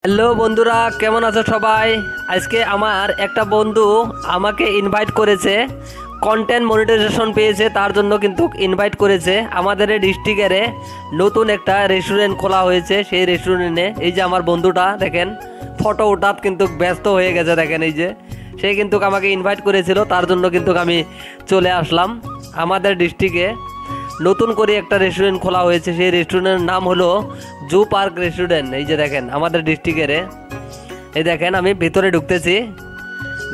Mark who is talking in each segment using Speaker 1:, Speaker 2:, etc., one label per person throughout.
Speaker 1: Hello বন্ধুরা, কেমন আছো সবাই? আজকে আমার একটা বন্ধু আমাকে ইনভাইট করেছে, কন্টেন্ট মনিটাইজেশন পেয়েছে, তার জন্য কিন্তু ইনভাইট করেছে। আমাদের এই ডিস্ট্রিক্টের নতুন একটা রেস্টুরেন্ট খোলা হয়েছে। সেই রেস্টুরেন্টে এই যে আমার বন্ধুটা দেখেন ফটো ওঠাত কিন্তু ব্যস্ত হয়ে গেছে। দেখেন এই যে সে কিন্তু আমাকে ইনভাইট করেছিল, তার জন্য কিন্তু আমি চলে আসলাম। আমাদের ডিস্ট্রিক্টে নতুন করে একটা রেস্টুরেন্ট খোলা হয়েছে, সেই রেস্টুরেন্টের নাম হলো জু পার্ক রেস্টুরেন্ট। এই যে দেখেন আমাদের ডিস্ট্রিক্টের এই দেখেন আমি ভিতরে ঢুকতেছি,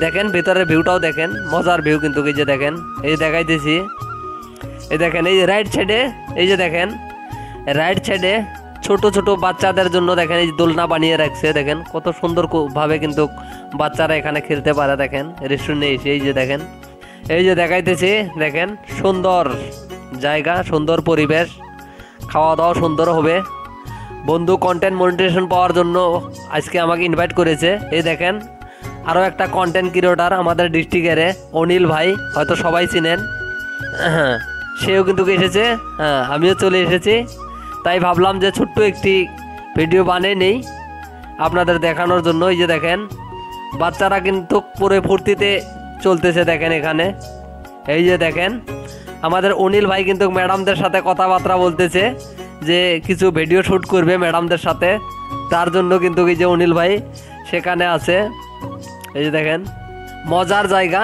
Speaker 1: দেখেন ভিতরের ভিউটাও দেখেন, মজার ভিউ কিন্তু। এই যে দেখেন এই দেখাইতেছি, এই দেখেন এই রাইট সাইডে, এই যে দেখেন রাইট সাইডে ছোট ছোট বাচ্চাদের জন্য দেখেন এই দোলনা বানিয়ে রাখছে। দেখেন কত সুন্দর ভাবে কিন্তু বাচ্চারা এখানে খেলতে পারে। দেখেন রেস্টুরেন্টে এসে এই যে দেখেন, এই যে দেখাইতেছি, দেখেন সুন্দর জায়গা, সুন্দর পরিবেশ, খাওয়া দাওয়া সুন্দর হবে। বন্ধু কন্টেন্ট মনিটাইজেশন পাওয়ার জন্য আজকে আমাকে ইনভাইট করেছে। এই দেখেন আরও একটা কন্টেন্ট ক্রিয়েটর আমাদের ডিস্ট্রিক্টের অনিল ভাই, হয়তো সবাই চিনেন। হ্যাঁ, সেও কিন্তু এসেছে। হ্যাঁ, আমিও চলে এসেছি। তাই ভাবলাম যে ছোট্ট একটি ভিডিও বানিয়ে নেই আপনাদের দেখানোর জন্য। এই যে দেখেন বাচ্চারা কিন্তু পুরো ফুর্তিতে চলতেছে। দেখেন এখানে এই যে দেখেন আমাদের অনিল ভাই কিন্তু ম্যাডামদের সাথে কথাবার্তা বলতেছে যে কিছু ভিডিও শ্যুট করবে ম্যাডামদের সাথে, তার জন্য কিন্তু এই যে অনিল ভাই সেখানে আছে। এই যে দেখেন মজার জায়গা।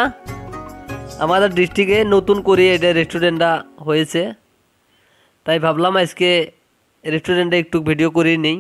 Speaker 1: আমাদের ডিস্ট্রিক্টে নতুন করে এটা রেস্টুরেন্টটা হয়েছে, তাই ভাবলাম আজকে রেস্টুরেন্টে একটু ভিডিও করে নিই।